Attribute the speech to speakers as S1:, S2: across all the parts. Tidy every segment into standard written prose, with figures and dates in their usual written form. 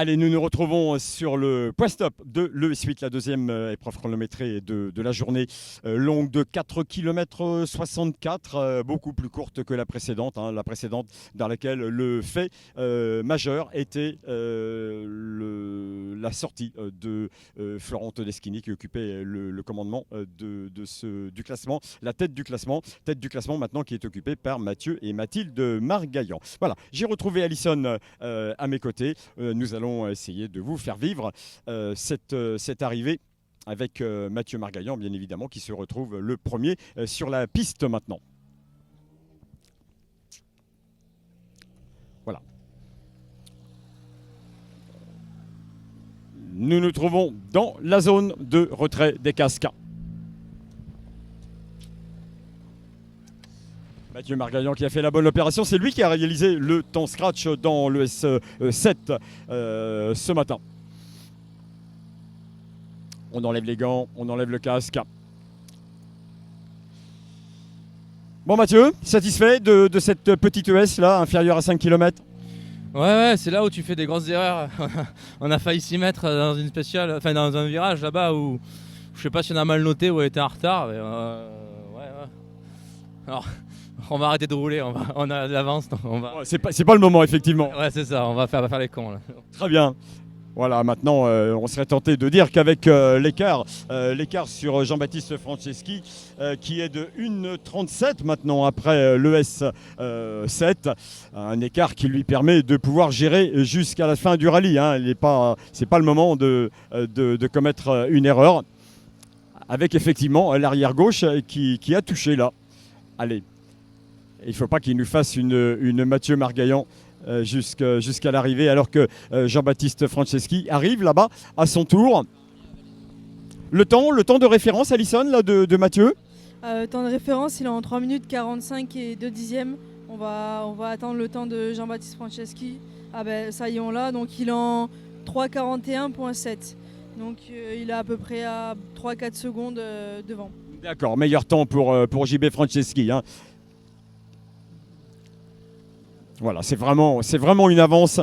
S1: Allez, nous nous retrouvons sur le point stop de l'ES8, la deuxième épreuve chronométrée de la journée, longue de 4 km 64, beaucoup plus courte que la précédente, la précédente dans laquelle le fait majeur était la sortie de Florent Todeschini qui occupait le commandement du classement, la tête du classement maintenant qui est occupée par Mathieu et Mathilde Margaillan. Voilà, j'ai retrouvé Alison à mes côtés. Nous allons essayer de vous faire vivre cette arrivée avec Mathieu Margaillan, bien évidemment, qui se retrouve le premier sur la piste maintenant. Voilà. Nous nous trouvons dans la zone de retrait des casques. Mathieu Margaillan qui a fait la bonne opération, c'est lui qui a réalisé le temps scratch dans le S7 ce matin. On enlève les gants, on enlève le casque. Bon Mathieu, satisfait de cette petite ES là, inférieure à 5 km?
S2: Ouais, c'est là où tu fais des grosses erreurs. On a failli s'y mettre dans une spéciale, enfin dans un virage là-bas où je sais pas si on a mal noté ou elle était en retard. Mais ouais. Alors, on va arrêter de rouler, on a de l'avance.
S1: Ouais, c'est pas le moment, effectivement.
S2: Ouais, c'est ça, on va faire les cons là.
S1: Très bien. Voilà, maintenant, on serait tenté de dire qu'avec l'écart sur Jean-Baptiste Franceschi, qui est de 1,37 maintenant après le S7, un écart qui lui permet de pouvoir gérer jusqu'à la fin du rallye. C'est pas le moment de commettre une erreur. Avec effectivement l'arrière gauche qui a touché là. Allez. Il ne faut pas qu'il nous fasse une Mathieu Margaillan jusqu'à l'arrivée, alors que Jean-Baptiste Franceschi arrive là-bas à son tour. Le temps de référence, Alison, là, de Mathieu?
S3: Temps de référence, il est en 3 minutes 45 et 2 dixièmes. On va attendre le temps de Jean-Baptiste Franceschi. Ah ben ça y est, on l'a. Donc il est en 3,41,7. Donc il est à peu près à 3-4 secondes devant.
S1: D'accord, meilleur temps pour JB Franceschi. Voilà, c'est vraiment une avance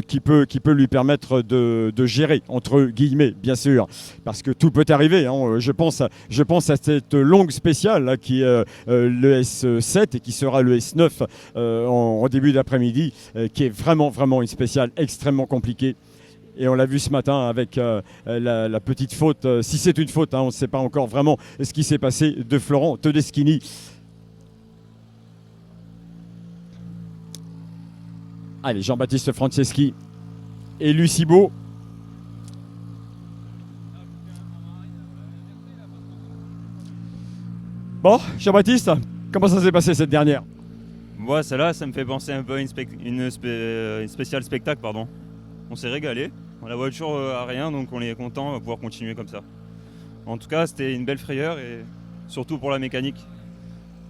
S1: qui peut lui permettre de gérer, entre guillemets, bien sûr, parce que tout peut arriver. Je pense à cette longue spéciale là, qui est le S7 et qui sera le S9 en début d'après-midi, qui est vraiment une spéciale extrêmement compliquée. Et on l'a vu ce matin avec la petite faute, si c'est une faute, on ne sait pas encore vraiment ce qui s'est passé de Florent Todeschini. Allez, Jean-Baptiste Franceschi et Lucie Beau. Bon, Jean-Baptiste, comment ça s'est passé cette dernière?
S4: Moi, celle-là, ça me fait penser un peu à une spéciale spectacle, pardon. On s'est régalé. La voiture a rien, donc on est content de pouvoir continuer comme ça. En tout cas, c'était une belle frayeur et surtout pour la mécanique.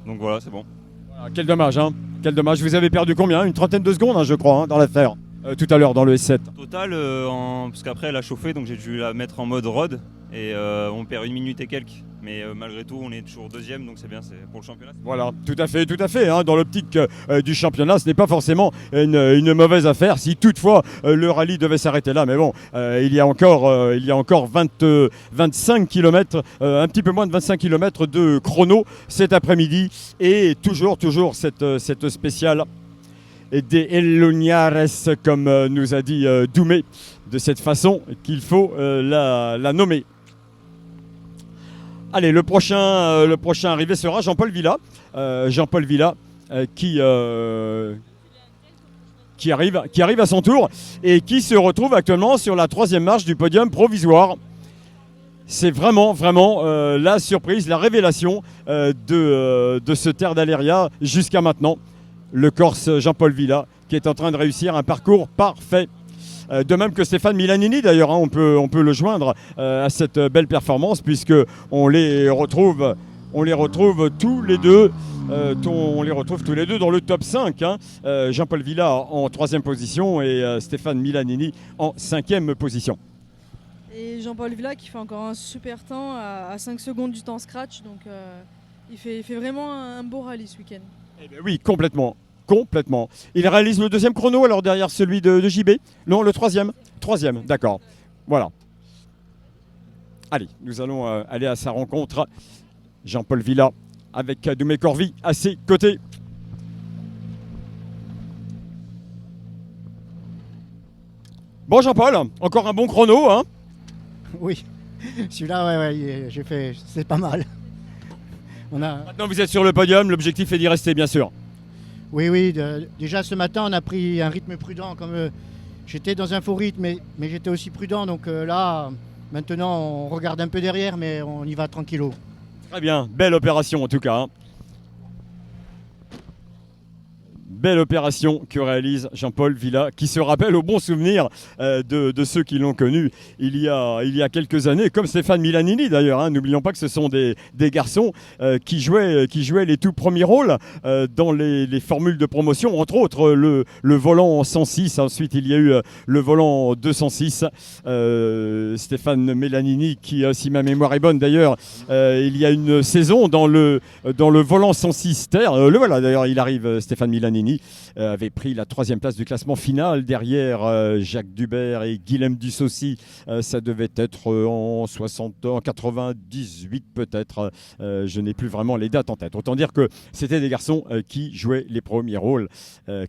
S4: Donc voilà, c'est bon.
S1: Voilà, quel dommage, Quel dommage. Vous avez perdu combien? Une trentaine de secondes, je crois, dans l'affaire. Tout à l'heure, dans le S7.
S4: Total, parce qu'après, elle a chauffé, donc j'ai dû la mettre en mode rod. Et on perd 1 minute et quelques. Mais malgré tout, on est toujours deuxième, donc c'est bien, c'est pour le championnat.
S1: Voilà, tout à fait. Dans l'optique du championnat, ce n'est pas forcément une mauvaise affaire si toutefois le rallye devait s'arrêter là. Mais bon, il y a encore 25 km, un petit peu moins de 25 km de chrono cet après-midi. Et toujours cette spéciale des Eloniares, comme nous a dit Doumé, de cette façon qu'il faut la nommer. Allez, le prochain arrivé sera Jean-Paul Villa. Jean-Paul Villa qui arrive à son tour et qui se retrouve actuellement sur la 3e marche du podium provisoire. C'est vraiment la surprise, la révélation de ce Terre d'Aléria jusqu'à maintenant. Le Corse Jean-Paul Villa qui est en train de réussir un parcours parfait. De même que Stéphane Milanini d'ailleurs, on peut le joindre à cette belle performance puisque on les retrouve tous les deux. On les retrouve tous les deux dans le top 5. Jean-Paul Villa en 3e position et Stéphane Milanini en 5e position.
S3: Et Jean-Paul Villa qui fait encore un super temps à 5 secondes du temps scratch. Donc il fait vraiment un beau rallye ce week-end.
S1: Eh bien oui, complètement. Complètement. Il réalise le deuxième chrono alors derrière celui de JB. Non, le troisième. Troisième, d'accord. Voilà. Allez, nous allons aller à sa rencontre. Jean-Paul Villa avec Doumé Corvi à ses côtés. Bon Jean-Paul, encore un bon chrono, hein?
S5: Oui, celui-là, ouais, j'ai fait, c'est pas mal.
S1: Maintenant vous êtes sur le podium, l'objectif est d'y rester bien sûr.
S5: Oui, déjà ce matin on a pris un rythme prudent, comme j'étais dans un faux rythme, mais j'étais aussi prudent, donc là, maintenant on regarde un peu derrière, mais on y va tranquillo.
S1: Très bien, belle opération en tout cas, hein. Belle opération que réalise Jean-Paul Villa, qui se rappelle au bon souvenir de ceux qui l'ont connu il y a quelques années, comme Stéphane Milanini d'ailleurs, hein. N'oublions pas que ce sont des garçons qui jouaient les tout premiers rôles dans les formules de promotion, entre autres le volant 106, ensuite il y a eu le volant 206. Stéphane Milanini qui, si ma mémoire est bonne d'ailleurs, il y a une saison dans le volant 106 terre, le voilà d'ailleurs, il arrive, Stéphane Milanini. Avait pris la 3e place du classement final derrière Jacques Dubert et Guilhem Dussaucy. Ça devait être en 98 peut-être. Je n'ai plus vraiment les dates en tête. Autant dire que c'était des garçons qui jouaient les premiers rôles,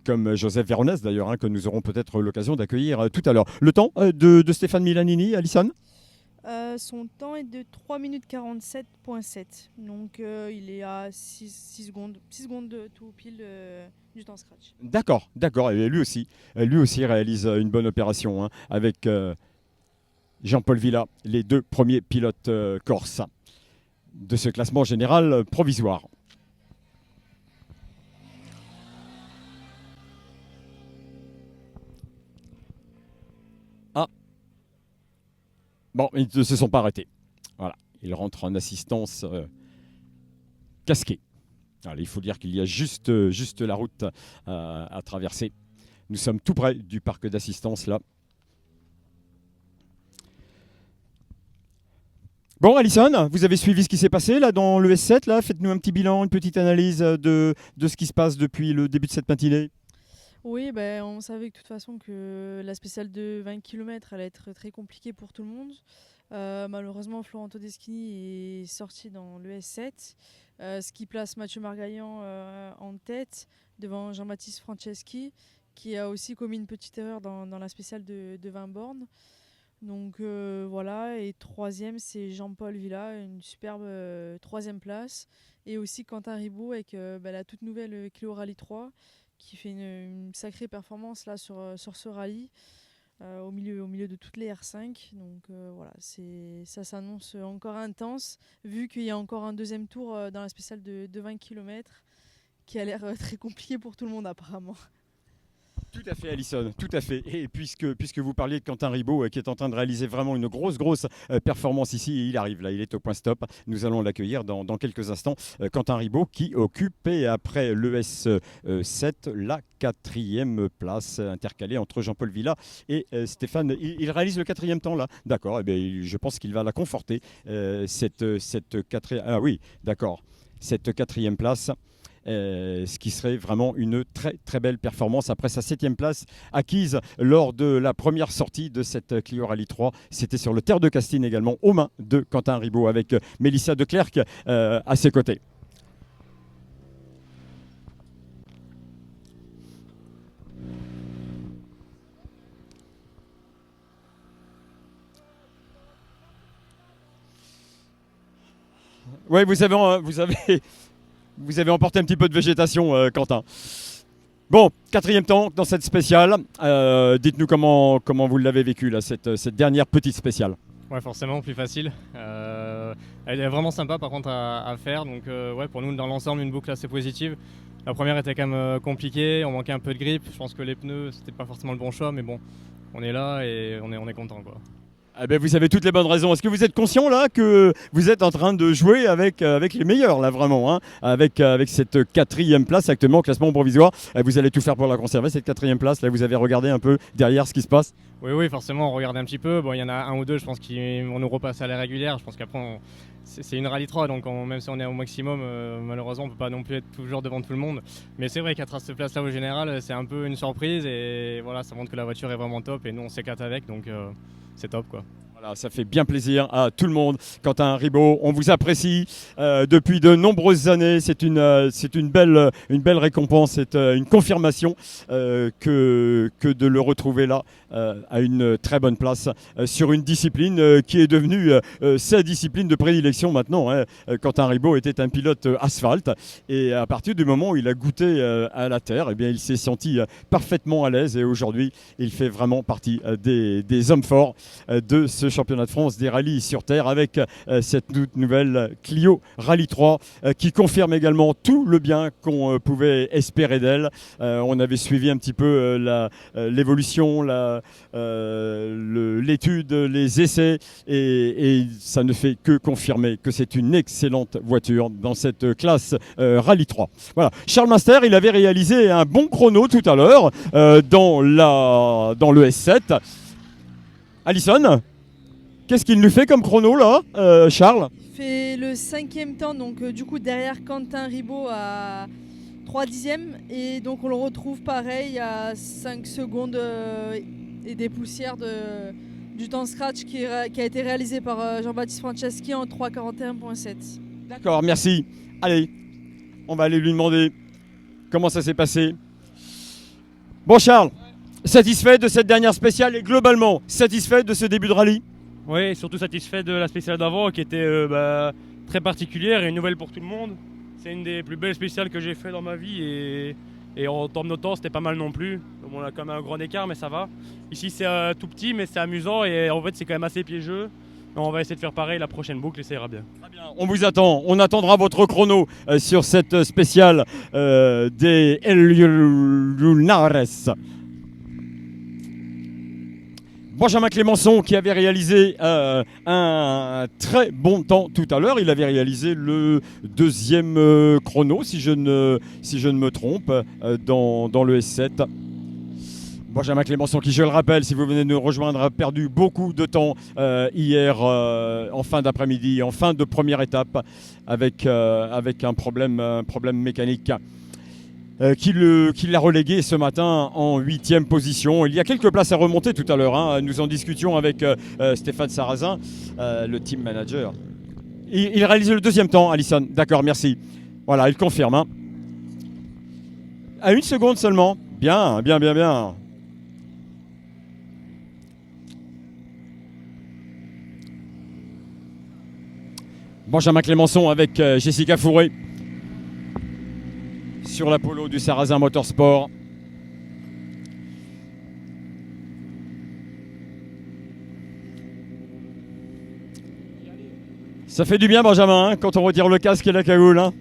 S1: comme Joseph Véronès d'ailleurs, hein, que nous aurons peut-être l'occasion d'accueillir tout à l'heure. Le temps de Stéphane Milanini, Alison?
S3: Son temps est de 3 minutes 47.7. Donc il est à 6 secondes de tout pile du temps scratch.
S1: D'accord. Et lui aussi réalise une bonne opération, hein, avec Jean-Paul Villa, les 2 premiers pilotes corses de ce classement général provisoire. Bon, ils ne se sont pas arrêtés. Voilà, ils rentrent en assistance casquée. Alors, il faut dire qu'il y a juste la route à traverser. Nous sommes tout près du parc d'assistance là. Bon, Alison, vous avez suivi ce qui s'est passé là dans le S7 là. Faites-nous un petit bilan, une petite analyse de ce qui se passe depuis le début de cette matinée.
S3: Oui, on savait que de toute façon que la spéciale de 20 km allait être très compliquée pour tout le monde. Malheureusement, Florent Todeschini est sorti dans le S7, ce qui place Mathieu Margaillan en tête devant Jean-Baptiste Franceschi, qui a aussi commis une petite erreur dans la spéciale de 20 bornes. Donc voilà, et 3e, c'est Jean-Paul Villa, une superbe 3e place. Et aussi Quentin Ribaud avec la toute nouvelle Clio Rallye 3, qui fait une sacrée performance là sur ce rallye au milieu de toutes les R5. Donc voilà, ça s'annonce encore intense, vu qu'il y a encore un 2e tour dans la spéciale de 20 km qui a l'air très compliqué pour tout le monde apparemment.
S1: Tout à fait, Alison, tout à fait. Et puisque vous parliez de Quentin Ribaud, qui est en train de réaliser vraiment une grosse performance ici, il arrive là, il est au point stop. Nous allons l'accueillir dans quelques instants. Quentin Ribaud qui occupait après l'ES7 la 4e place, intercalée entre Jean-Paul Villa et Stéphane. Il réalise le 4e temps là. D'accord, je pense qu'il va la conforter, cette 4e. Ah oui, d'accord. Cette 4e place. Ce qui serait vraiment une très très belle performance après sa 7e place acquise lors de la première sortie de cette Clio Rallye 3. C'était sur le Terre de Castine également, aux mains de Quentin Ribaud avec Mélissa Declercq à ses côtés. Oui, vous avez emporté un petit peu de végétation, Quentin. Bon, 4e temps dans cette spéciale. Dites-nous comment vous l'avez vécu, là, cette dernière petite spéciale.
S6: Ouais, forcément, plus facile. Elle est vraiment sympa par contre à faire. Donc pour nous, dans l'ensemble, une boucle assez positive. La première était quand même compliquée, on manquait un peu de grip. Je pense que les pneus, c'était pas forcément le bon choix, mais bon, on est là et on est content, quoi.
S1: Vous avez toutes les bonnes raisons. Est-ce que vous êtes conscient là que vous êtes en train de jouer avec les meilleurs là vraiment, hein, avec cette 4e place actuellement au classement provisoire. Vous allez tout faire pour la conserver, cette 4e place. Là, vous avez regardé un peu derrière ce qui se passe.
S6: Oui, forcément, on regarde un petit peu. Bon, il y en a un ou deux, je pense, qui vont nous repasser à la régulière. Je pense qu'après, c'est une rallye 3, donc même si on est au maximum, malheureusement, on ne peut pas non plus être toujours devant tout le monde. Mais c'est vrai qu'être à cette place-là au général, c'est un peu une surprise. Et voilà, ça montre que la voiture est vraiment top. Et nous, on s'éclate avec, donc c'est top, quoi.
S1: Voilà, ça fait bien plaisir à tout le monde. Quentin Ribaud, on vous apprécie depuis de nombreuses années. C'est une belle récompense, c'est une confirmation que de le retrouver là à une très bonne place sur une discipline qui est devenue sa discipline de prédilection maintenant. Hein. Quentin Ribaud était un pilote asphalte et à partir du moment où il a goûté à la terre, eh bien, il s'est senti parfaitement à l'aise et aujourd'hui, il fait vraiment partie des hommes forts de ce championnat de France des rallyes sur terre avec cette toute nouvelle Clio Rallye 3 qui confirme également tout le bien qu'on pouvait espérer d'elle. On avait suivi un petit peu l'évolution, l'étude, les essais et ça ne fait que confirmer que c'est une excellente voiture dans cette classe Rallye 3. Voilà. Charles Master, il avait réalisé un bon chrono tout à l'heure dans le S7. Alison, qu'est-ce qu'il nous fait comme chrono là, Charles?
S3: Il fait le 5e temps, donc du coup derrière Quentin Ribaud à 3 dixièmes. Et donc on le retrouve pareil à 5 secondes et des poussières du temps scratch qui a été réalisé par Jean-Baptiste Franceschi en 3:41.7.
S1: D'accord, merci. Allez, on va aller lui demander comment ça s'est passé. Bon Charles, satisfait de cette dernière spéciale et globalement satisfait de ce début de rallye?
S7: Oui, surtout satisfait de la spéciale d'avant qui était très particulière et nouvelle pour tout le monde. C'est une des plus belles spéciales que j'ai fait dans ma vie et en termes de temps c'était pas mal non plus. On a quand même un grand écart mais ça va. Ici c'est tout petit mais c'est amusant et en fait c'est quand même assez piégeux. On va essayer de faire pareil la prochaine boucle et ça ira bien.
S1: Très bien, on vous attend, on attendra votre chrono sur cette spéciale des Lunares. Benjamin Clémenceau qui avait réalisé un très bon temps tout à l'heure. Il avait réalisé le deuxième chrono, si je ne me trompe, dans le S7. Benjamin Clémenceau qui, je le rappelle, si vous venez de nous rejoindre, a perdu beaucoup de temps hier en fin d'après-midi, en fin de première étape, avec un problème mécanique. Qui l'a relégué ce matin en 8e position. Il y a quelques places à remonter tout à l'heure. Hein. Nous en discutions avec Stéphane Sarrazin, le team manager. Il réalise le deuxième temps, Alison. D'accord, merci. Voilà, il confirme. Hein. À 1 seconde seulement. Bien. Benjamin Clémenceau avec Jessica Fourré. Sur la Polo du Sarrazin Motorsport. Ça fait du bien Benjamin hein, quand on retire le casque et la cagoule. Hein.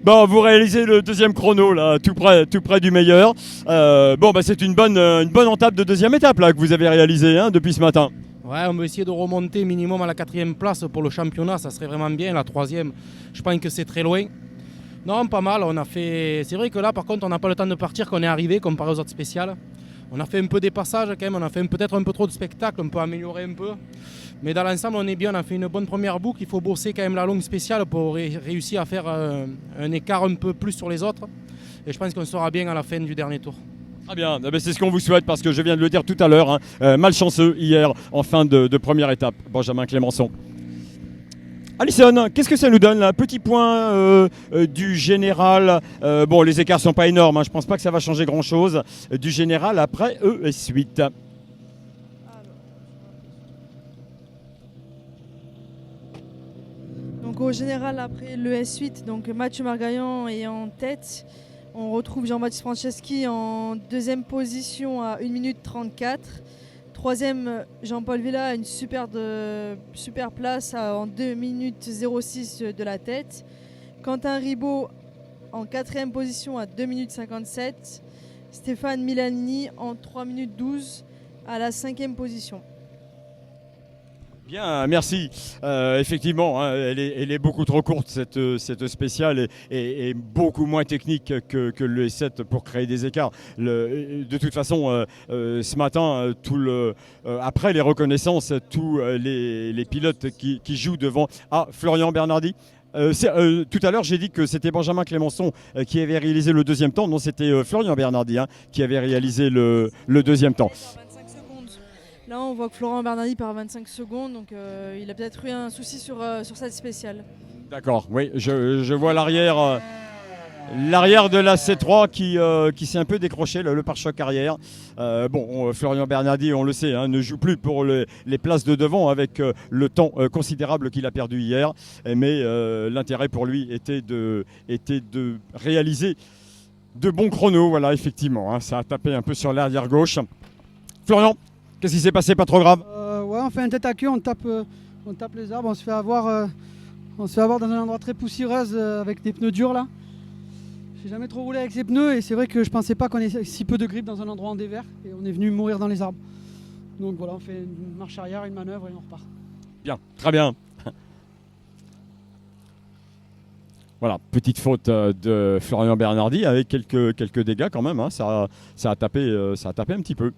S1: Bon, vous réalisez le deuxième chrono là, tout près du meilleur. C'est une bonne entape de deuxième étape là que vous avez réalisé hein, depuis ce matin.
S8: Ouais, on va essayer de remonter minimum à la 4e place pour le championnat, ça serait vraiment bien. La 3e, je pense que c'est très loin. Non, pas mal. On a fait. C'est vrai que là, par contre, on n'a pas le temps de partir qu'on est arrivé, comparé aux autres spéciales. On a fait un peu des passages quand même. On a fait peut-être un peu trop de spectacle. On peut améliorer un peu. Mais dans l'ensemble, on est bien. On a fait une bonne première boucle. Il faut bosser quand même la longue spéciale pour réussir à faire un écart un peu plus sur les autres. Et je pense qu'on sera bien à la fin du dernier tour.
S1: Très bien, c'est ce qu'on vous souhaite parce que je viens de le dire tout à l'heure. Hein, malchanceux hier en fin de première étape, Benjamin Clémenceau. Alison, qu'est-ce que ça nous donne là? Petit point du général. Les écarts sont pas énormes. Hein, je pense pas que ça va changer grand-chose. Du général après ES8.
S3: Donc au général après le S8, donc Mathieu Margaillan est en tête. On retrouve Jean-Baptiste Franceschi en 2e position à 1 minute 34. 3e, Jean-Paul Villa a une super place en 2 minutes 06 de la tête. Quentin Ribaud en 4e position à 2 minutes 57. Stéphane Milanini en 3 minutes 12 à la 5e position.
S1: Bien, merci. Effectivement, hein, elle est beaucoup trop courte, cette spéciale, et beaucoup moins technique que le S7 pour créer des écarts. De toute façon, ce matin, après les reconnaissances, tous les pilotes qui jouent devant... Ah, Florian Bernardi. Tout à l'heure, j'ai dit que c'était Benjamin Clémenceau qui avait réalisé le deuxième temps. Non, c'était Florian Bernardi qui avait réalisé le deuxième temps.
S3: Là, on voit que Florent Bernardi part 25 secondes, donc il a peut-être eu un souci sur cette spéciale.
S1: D'accord, oui, je vois l'arrière de la C3 qui s'est un peu décroché, le pare-choc arrière. Florian Bernardi, on le sait, ne joue plus pour les places de devant avec le temps considérable qu'il a perdu hier. Mais l'intérêt pour lui était de réaliser de bons chronos. Voilà, effectivement, ça a tapé un peu sur l'arrière gauche. Florian, qu'est-ce qui s'est passé? Pas trop grave?
S9: Ouais, on fait un tête à queue, on tape les arbres, on se fait avoir dans un endroit très poussiéreux avec des pneus durs là. J'ai jamais trop roulé avec ces pneus et c'est vrai que je pensais pas qu'on ait si peu de grippe dans un endroit en dévers et on est venu mourir dans les arbres. Donc voilà, on fait une marche arrière, une manœuvre et on repart. Bien,
S1: très bien. Voilà, petite faute de Florian Bernardi avec quelques dégâts quand même. Ça a tapé un petit peu.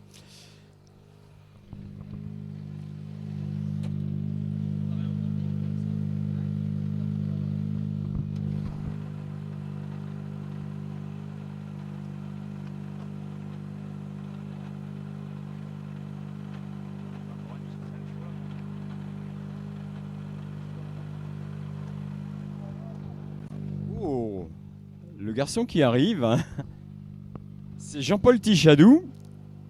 S1: Le garçon qui arrive, c'est Jean-Paul Tichadou.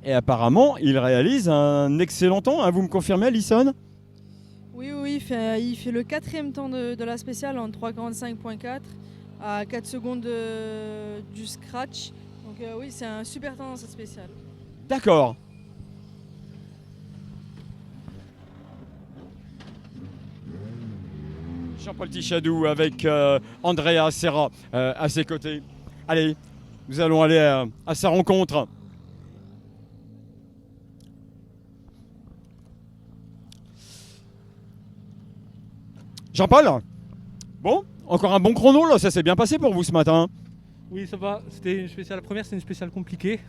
S1: Et apparemment, il réalise un excellent temps. Vous me confirmez, Alison?
S3: Oui, il fait le 4e temps de la spéciale en 3:45.4 à 4 secondes du scratch. Donc oui, c'est un super temps dans cette spéciale.
S1: D'accord. Jean-Paul Tichadou avec Andrea Serra à ses côtés. Allez, nous allons aller à sa rencontre. Jean-Paul, bon, encore un bon chrono là, ça s'est bien passé pour vous ce matin.
S10: Oui, ça va, c'était une spéciale, la première c'était une spéciale compliquée.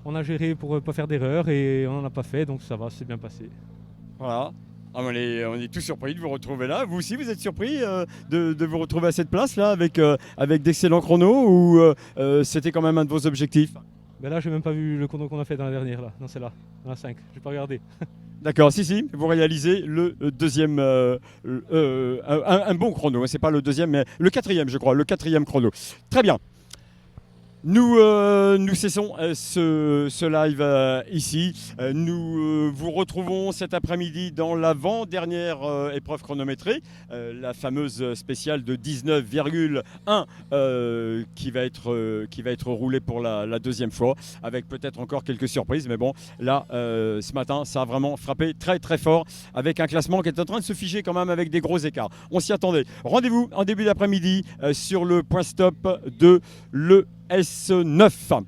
S10: On a géré pour ne pas faire d'erreur et on n'en a pas fait, donc ça va, c'est bien passé.
S1: Voilà. On est tous surpris de vous retrouver là. Vous aussi, vous êtes surpris de vous retrouver à cette place-là avec d'excellents chronos ou c'était quand même un de vos objectifs?
S10: Ben là, j'ai même pas vu le chrono qu'on a fait dans la dernière, là, dans celle-là, dans la 5. J'ai pas regardé.
S1: D'accord, si, vous réalisez le deuxième, un bon chrono. C'est pas le deuxième, mais le 4e, je crois, le 4e chrono. Très bien. Nous cessons ce live ici. Nous vous retrouvons cet après-midi dans l'avant-dernière épreuve chronométrée, la fameuse spéciale de 19,1 qui va être roulée pour la deuxième fois, avec peut-être encore quelques surprises. Mais bon, là, ce matin, ça a vraiment frappé très très fort, avec un classement qui est en train de se figer quand même avec des gros écarts. On s'y attendait. Rendez-vous en début d'après-midi sur le point stop de le S9.